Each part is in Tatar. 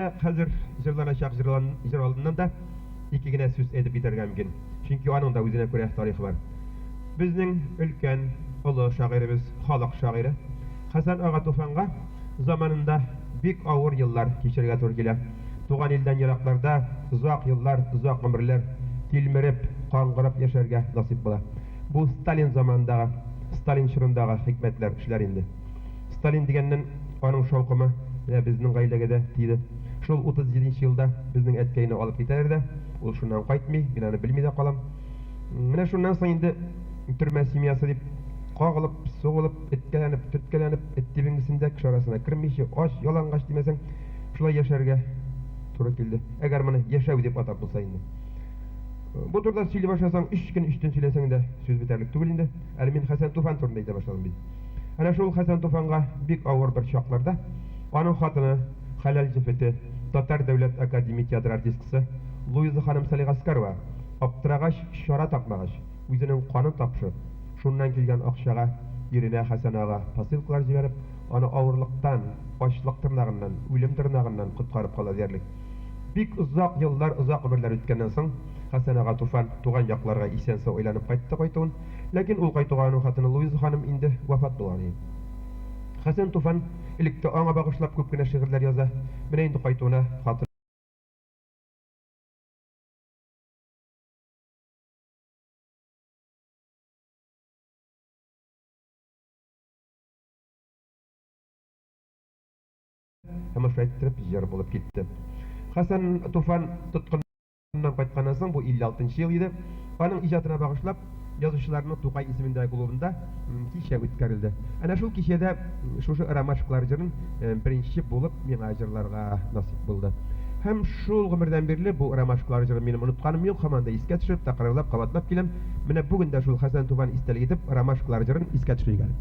Hazır jırlanacak jır алдынан да iki gene söz edip bitergen mümkün. Çünkü onun da özüne göre tarixi var. Bizning ülken ulu şairimiz, halk şairi Hasan Ağa Tufanға zamanında bik ağır yıllar geçirge to'g'ri keladi. Tuğan ilden yiroqlarda uzak yıllar, uzak ömürler tilmirip, qang'irib yaşarga nasip bo'ladi. Bu Stalin zamanındağı, Stalin çırındağı hikmetler işler indi. Stalin degenden onun şovqimi bizning gailega da tiydi. Şol 37 yılda bizning etkeyini alıp giderdi. Ol şundan qaytmay, men аны bilmey de qalam. Менә шуннан соң инде төрмә семьясы дип кагылып, сугылып, төткәләнеп, эттибиңгесендә кеше арасына кирмичә, аш, ялангач димәсәң, шулай яшәргә туры килде. Әгәр моны яшәү дип атап булса инде. Бу турыда сөйли башласаң, 3 көн 3 төн сөйләсәң дә сүз бетәрлек түгел инде. Әле мин Хәсән Туфан турында әйтә башладым бит. Әнә шул Хәсән Туфанга бик авыр бер чакларда аның хатыны Хәләл Җефете, Татар дәүләт академия театр артисткасы Луиза ханым Салигаскарова аптырагач, шара такмагач, үзенең канын тапшырып, шуннан килгән акчага иренә Хәсән ага посылкалар җибәреп, аны авырлыктан, ачлык тырнагыннан, үлем тырнагыннан коткарып кала диярлек. Бик узак еллар, узак гомерләр үткәннән соң Хәсән ага Туфан туган якларга исән-сау әйләнеп кайтты кайтуын, ләкин ул кайтуга хатыны Луиза ханым инде вафат булган иде. Хәсән Туфан электе аңа багышлап күп кенә шигырьләр яза. Менә инде кайтуына хатын һәм шайтырып җыр булып китте. Хәсән Туфан тоткыннан кайтканнан соң бу 56 ел иде. Аның иҗатына багышлап язучыларның Тукай исемендәге клубында кичә үткәрелде. Әнә шул кичәдә шушы ромашкалар җырын беренче булып миңа җырларга насип булды. Һәм шул гомердән бирле бу ромашкалар җырын минем онытканым юк, һаман да искә төшереп, тәкърарлап, кабатлап киләм. Менә бүген дә шул Хәсән Туфан истәлек итеп ромашкалар җырын искә төшергән.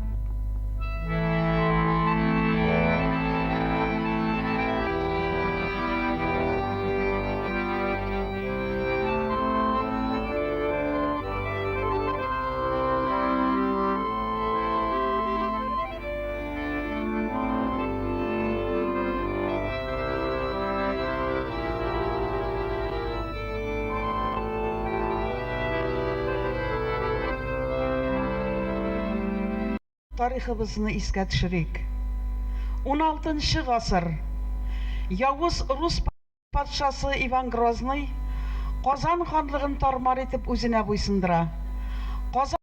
Тарихыбызны искә төшерик. 16 гасыр Явыз рус патшасы Иван Грозный Казан ханлыгын тармар итеп үзенә буйсындыра. Казан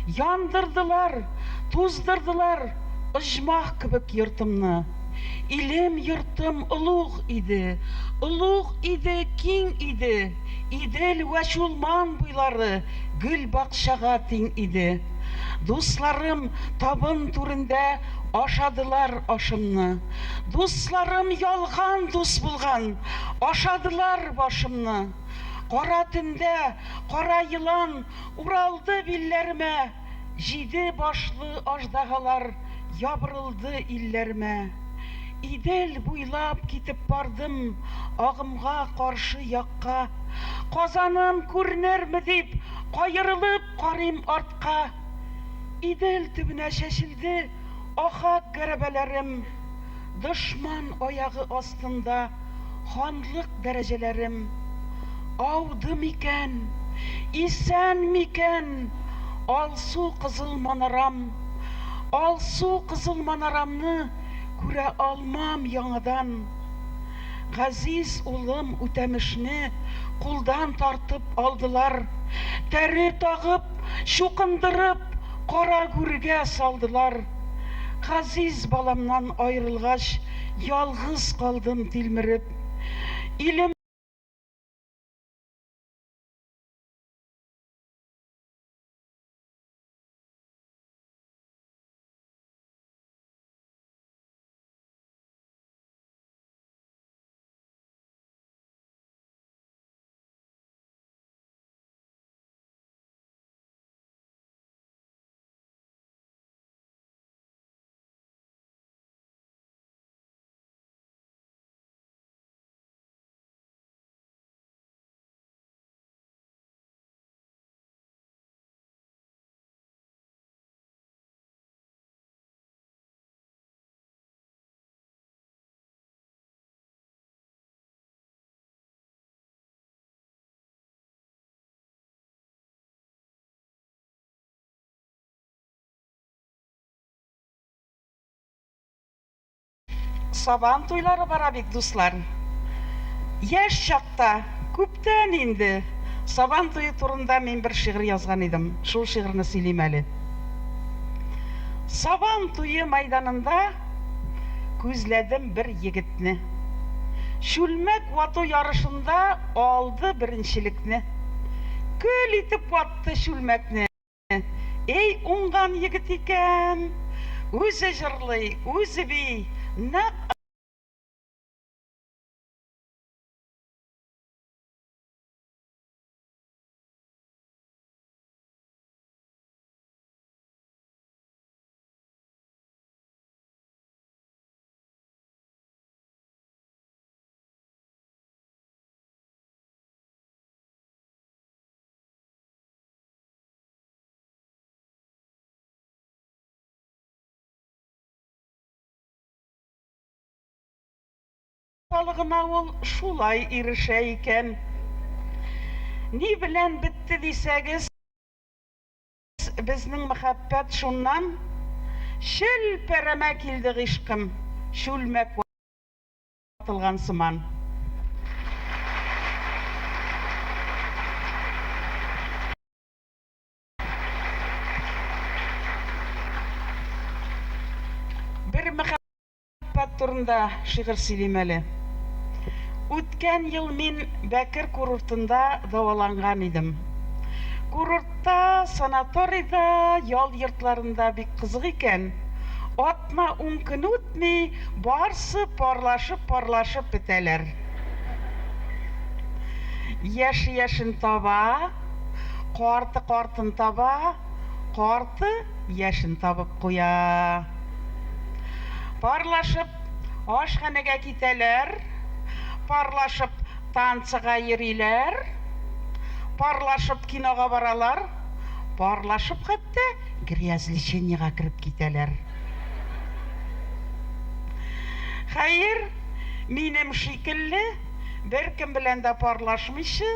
яндырдылар, туздырдылар оҗмах кебек йортымны. Илем йортым улуг иде, киң иде. Идел вә Чулман буйлары гөл бакчага тиң иде. Дусларым табын түрендә ашадылар ашымны. Дусларым ялган дус булган, ашадылар башымны. Кара төндә кара йылан уралды билләрмә, 7 башлы аждаһалар ябырылды илләрмә. Идел буйлап китеп бардым агымга каршы якка. Казаным күренерме дип кайрылып карыйм артка. Идел төбенә чәчелде ахак гәрәбәләрем. Дошман аягы астында ханлык дәрәҗәләрем. Ауды микән, исән микән, алсу кызыл манарам. Алсу кызыл манарамны күрә алмам яңадан. Газиз улым Үтәмешне кулдан тартып алдылар. Тәре тагып, чукындырып, кара гүргә салдылар. Газиз баламнан аерылгач, ялгыз калдым тилмереп. Илем Сабан туйлары бара бик, дуслар. Яшь чакта, күптән инде, сабан туе турында мин бер шигырь язган идем. Шул шигырьне сөйлим әле. Сабан туе майданында күзләдем бер егетне. Шүлмәк вату ярышында алды беренчелекне. Көл итеп ватты шүлмәкне. Эй, уңган егет икән, үзе җырлый, үзе бий, нәкъ балыгына ул шулай ирешә икән. Ни белән бетте дисәгез, безнең мәхәббәт шуннан челпәрәмә килде гыйшкым, шүлмәк ватылган сыман. Бер мәхәббәт турында шигырь сөйлим әле. Үткән ел мин Бәкер курортында дәваланган идем. Курортта, санаторийда, ял йортларында бик кызык икән. Атна 10 көн үтми, барсы парлашып бетәләр. Яшен таба, картын таба, карты яшен табып куя. Парлашып ашханәгә китәләр, парлашып танцыга йөриләр, парлашып кинога баралар, парлашып хәтта грязлечениягә кереп китәләр. Хәер, минем шикелле, беркем белән дә парлашмыйчы,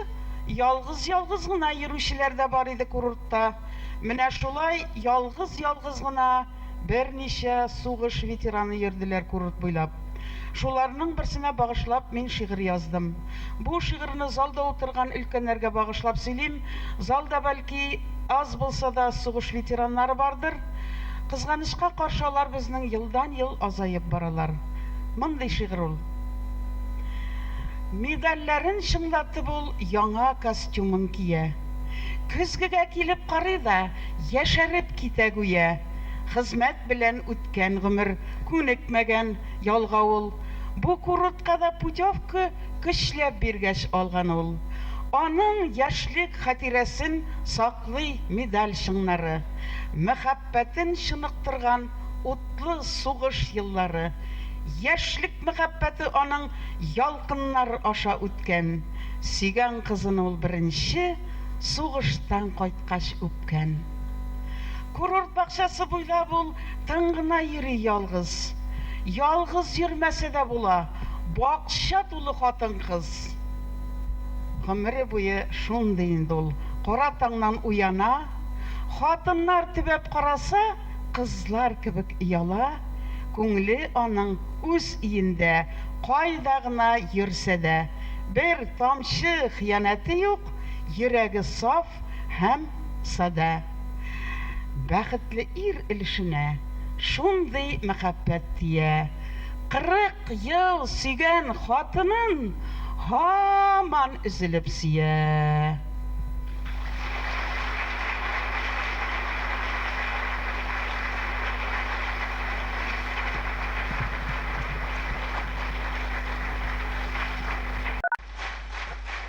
ялгыз гына йөрүчеләр дә бар иде курортта. Менә шулай ялгыз гына берничә сугыш ветераны йөрделәр курорт буйлап. Шуларның берсенә багышлап мин шигырь яздым. Бу шигырьне залда утырган өлкәннәргә багышлап сөйлим. Залда бәлки аз булса да сугыш ветераннары бардыр. Кызганычка каршы алар безнең елдан-ел азаеп баралар. Мондый шигырь ул. Медальләрен шыңлатып ул яңа костюмын кия. Көзгегә килеп карый да яшәреп китә гүя. Хезмәт белән үткән гомер, күнекмәгән ялга ул. Бу курортка да путевка көчләп биргәч алган ул. Аның яшьлек хатирәсен саклый медаль шыңнары. Мәхәббәтен шыныктырган утлы сугыш еллары. Яшьлек мәхәббәте аның ялкыннар аша үткән. Сөйгән кызын ул беренче сугыштан кайткач үпкән. Курорт бакчасы буйлап ул тын гына йөри ялгыз. Ялгыз йөрмәсә дә була, бакча тулы хатын-кыз. Гомере буе шундый инде ул. Кара таңнан уяна, хатыннар төбәп караса, кызлар кебек яла. Күңеле аның үз иендә, кайда гына йөрсә дә, бер тамчы хыянаты юк, йөрәге саф һәм сада. Бәхетле ир өлешенә шундый мәхәббәт тия. 40 ел сөйгән хатынын һаман üzелеп сөя.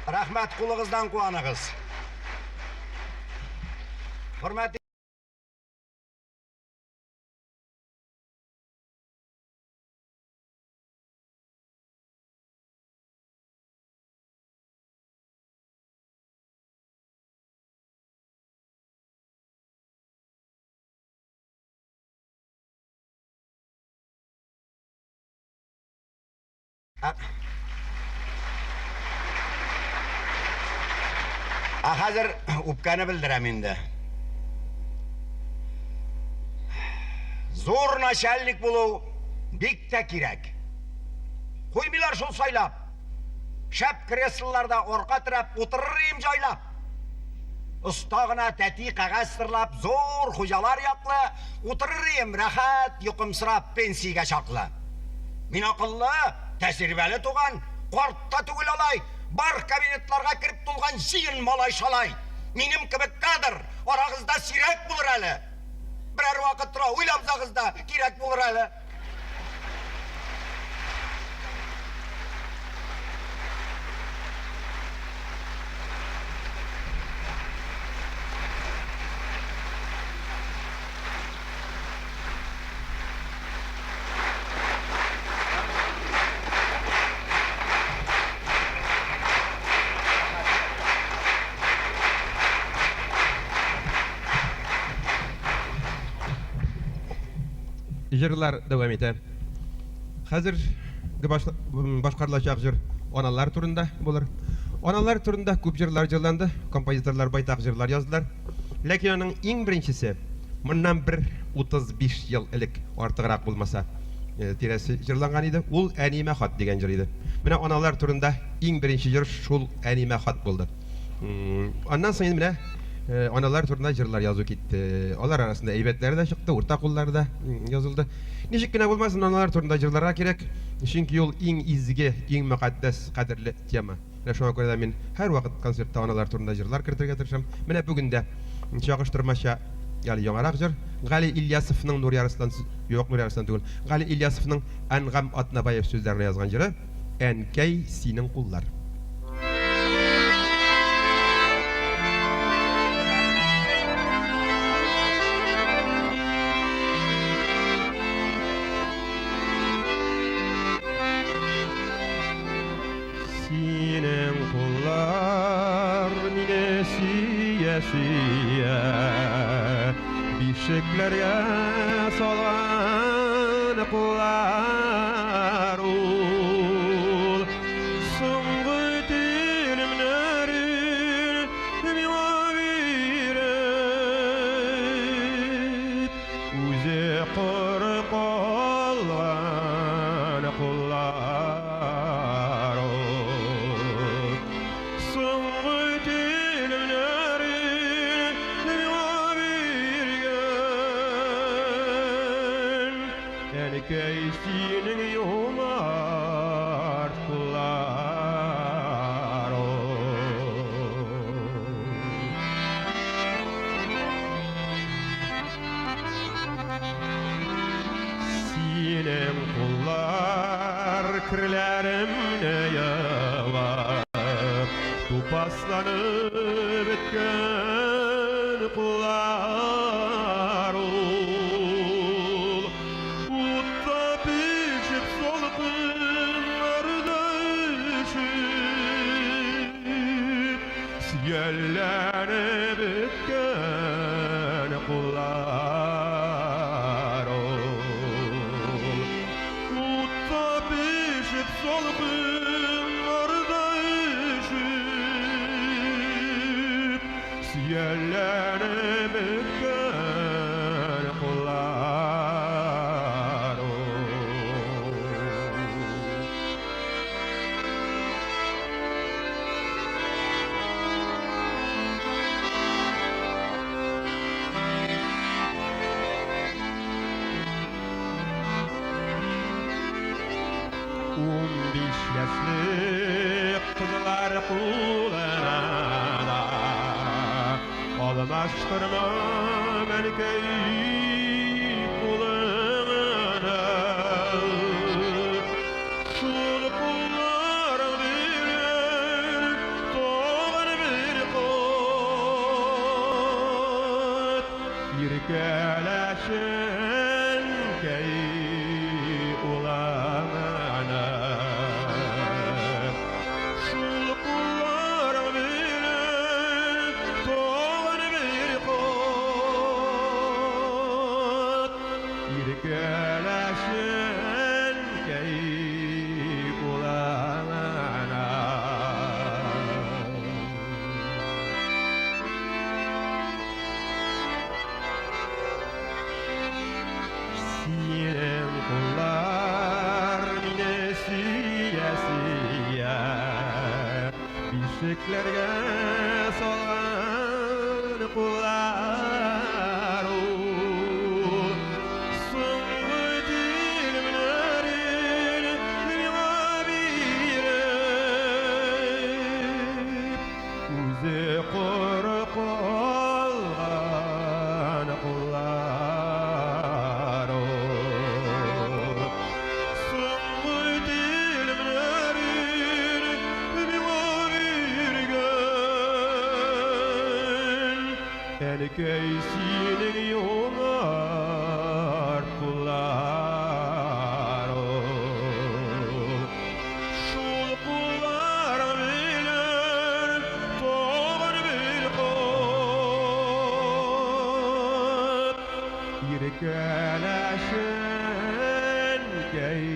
Рәхмәт, кулыгыздан куаныгыз. Хөрмәтле Хәзер үпкәне белдерәм инде. Зур начальник булу бик тә кирәк. Koymilar şol saylap. Şap kreslolarda orqa tirap otururayım jaylap. Ustagına teti qağaz sırlap zor hocalar yaqlı, otururayım rahat yuqumsırap pensiga çaqlı. Min aqıllı, təsirvəli tuğan, qortda tugul alay, bar kabinetlarga kirip tulgan jiyin malay şalay. Minim kibik kadır, arağızda sirek bulur əli. Birer vakit tura uylamsağızda kirek bulur əli. Jırlar devam ete. Hazır başkarılacak jır onalar turunda bulur. Onalar turunda köp jırlar jırlandı, kompozitorlar baytak jırlar yazdılar. Lakin onun en birincisi, bundan bir 35 yıl ilik artıqıрақ bulmasa tiresi jırlangan idi. Ul Anime Hat degen jır idi. Mine onalar turunda en birinci jır şul Anime Hat buldu. Ondan sonra mine Onalar turunda jırlar yazı gitti. Onlar arasında eybetleri de çıktı, ortak kulları da yazıldı. Nişik gine bulmasın onalar turunda jırlara gerek. Çünkü yol en izgi, en mukaddes, kadirli tema. Şuna göre de men her vakit konsertte onalar turunda jırlar kirtirge tirişem. Mine bugün de çağıştırmaşa yani yaڭarak jır. Gali İlyasov'ның Nur Yarıslan, yok Nur Yarıslan tugul. Gali İlyasov'ның Angam Atnabayev sözlerini yazgan jırı. Enkey sinin kullar. Sinen kullar mine siye bişeklerge salgan kullar ul soňgy dilimlerin miwaviret uze qırıp algan kullar ul soňgy dilimlerin miwaviret Erkeğinin yomar kullar Sinem kullar kirlerimne yağar Tupaslanıp etken kullar Yerlere bükken kullar ol Utta pişip solgunlarda üşüp Yerlere bükken kullar ol Yaşlı kızlar kulağına almıştırma melkeyi kulağına Şul kullar bilir doğan bir kot Yirkeleşen key ulağına Yirkeleşen key kulağına Sinem kullar mine yüreklerge salgan kullar Soňgy dilmlerin dünya birip Uze korkalgan kullar Soňgy dilmlerin dünya birgen Elkeysinin yonar kullar Şol kullar bilen toğan bil kop Irkeleşen key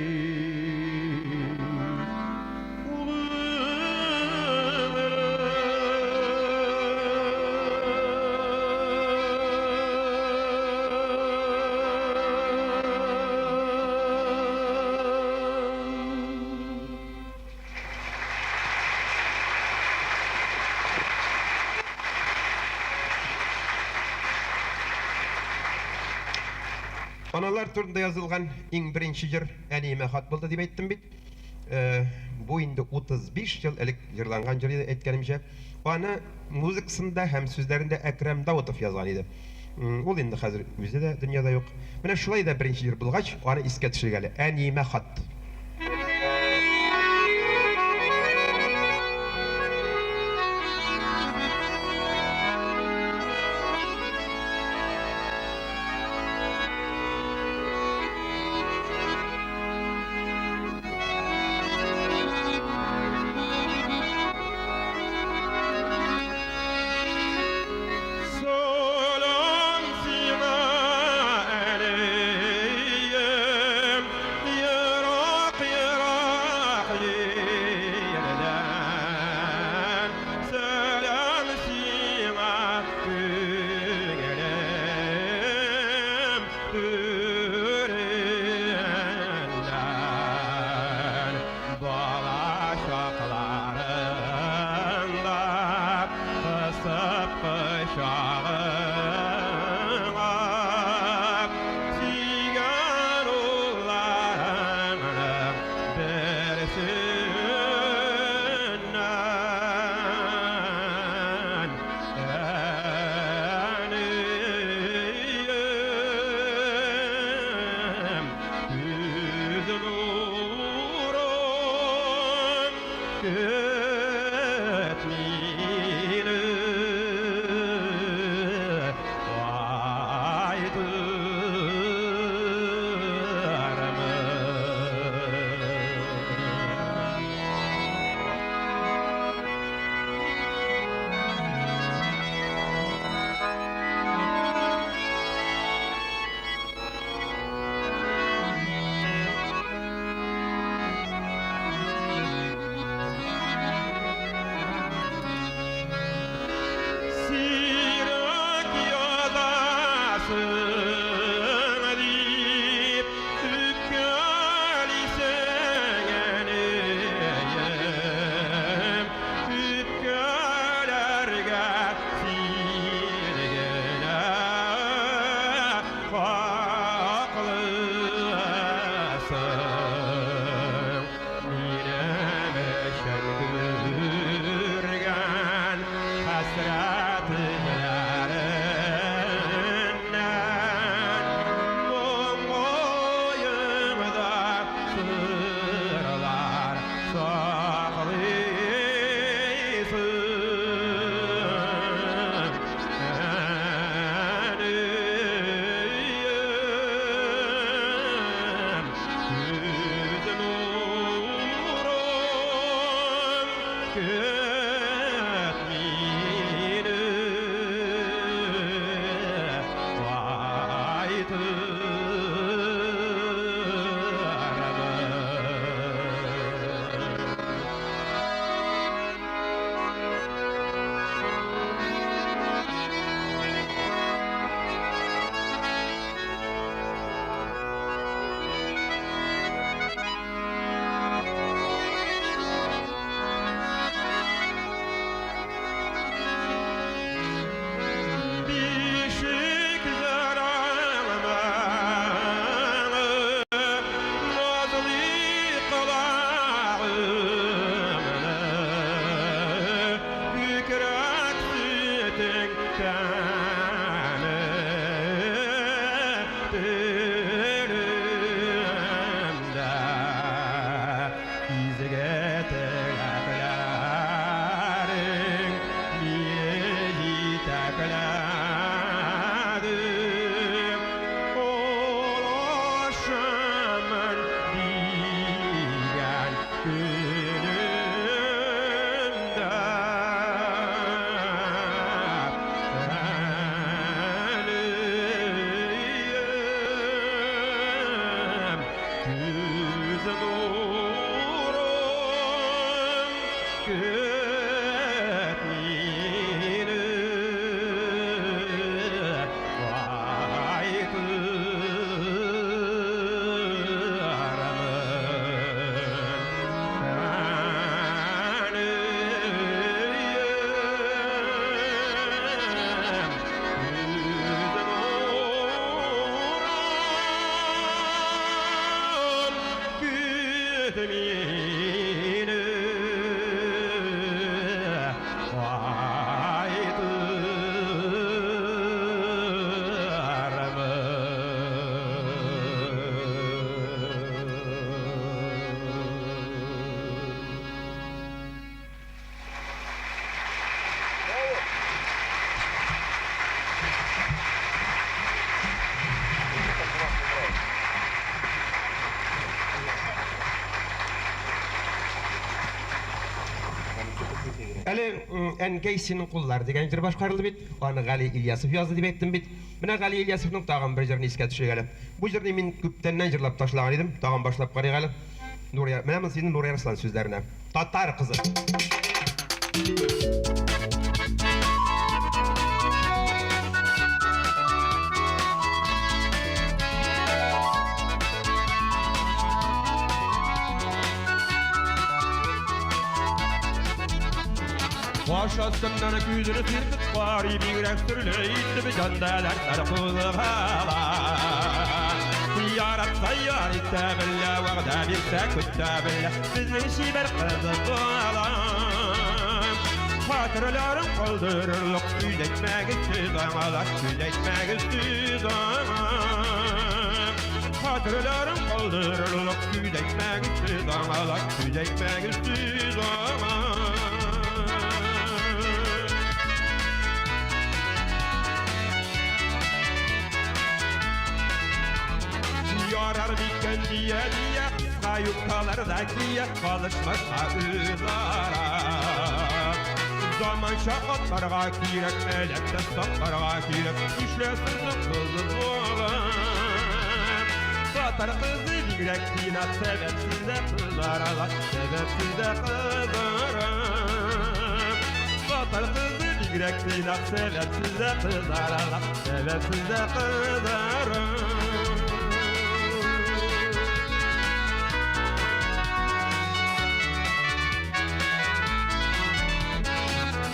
Analar turunda yazılgan iň birinçi jyr Anime hat boldy diýip aýtdym bit. Bu indi 35 ýyl elik jyrlangan jyr edi etkenimçe. Ana muzykasynda hem sözlerinde Ekrem Davutow yazgan idi. Ol indi häzir bizde de dünýäde ýok. Mene şulay da birinçi jyr bulgaç, ony iske düşürgeli. Anime hat. Salam sina aleyhim Yirak yirak yerden Salam sina tügelim Türenden Bala şaklarında Kısıp kışağına Sigan ullarını bersinden Eniyim Yüzün uğrun Kötmini Sirak yadasın deyip Üpkölisen eneyim Üpkölerge silgine Haklısın Minem eşen gürgen Hasretlerine Hele Engeysinin kullar degen jir başkarıldı bit. Onu Gali İlyasov yazdı dip ettim bit. Mine Gali İlyasov'un tağın bir jerini iske düşegelim. Bu jerini min küptenden jırlap taşlagan edim. Tağın başlap qaraygaly. Nuriya, mine senin Nuriya Arslan sözlerine. Tatar kızı. Başasından güzünü sirkit var, bir sürüleydi bir candalar tarafını hala. Yarat sayyar istabilla, vaqda bir sakuttabilla, bizning şiber kızı bağlam. Hatırlarım kaldırırlık, süzekmek üstüz amalar, süzekmek üstüz amam. Hatırlarım kaldırırlık, süzekmek üstüz amalar, süzekmek üstüz amam. Yarar diken diye kayıptalardaki kalışmasa üzara. Zaman şakatlarga kirek, elekte saklarga kirek, işlesizlik kızı boğan. Satar kızı bigrek dinat, sebepsiz de kızaralar, sebepsiz de kızarım. Satar kızı bigrek dinat, sebepsiz de kızaralar, sebepsiz de kızarım.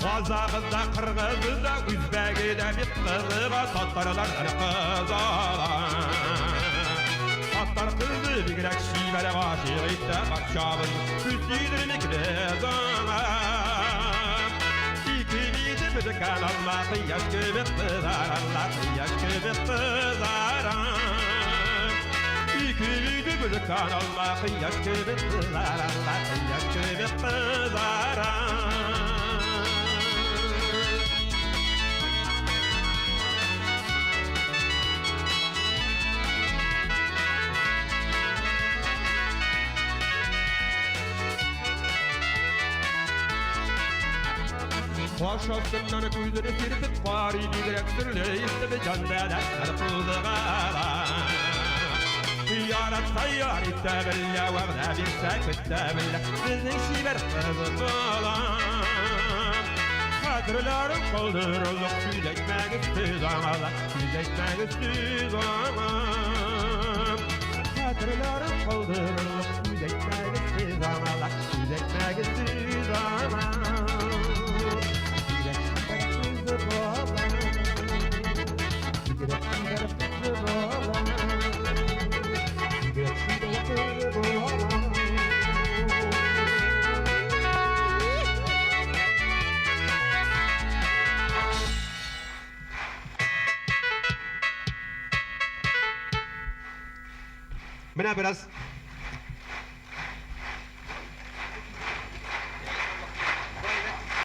Kazakızda, Kırgızda, Üzbek'de bir kızıga Tatarlardan kızalar. Tatar kızı bigrek şivele aşıqıydı Bakşabın küsüydürmekle zaman. İkimizi bilken Allah kıyaş gibi kızar, Allah kıyaş gibi kızaram. İkimizi bilken Allah kıyaş gibi kızar, Allah kıyaş gibi kızaram. Başasından güzünü sirkit var, bigrek sürüleydi bir candalar tarafını hala. Yarat sayyar istabilla, vaqda bir sakuttabilla, bizning şiber kızı bağlam. Hatırlarım kaldırırlık, süzekmek üstüz amalar, süzekmek üstüz amam. Hatırlarım kaldırırlık, süzekmek üstüz amalar, süzekmek üstüz amam. Mine biraz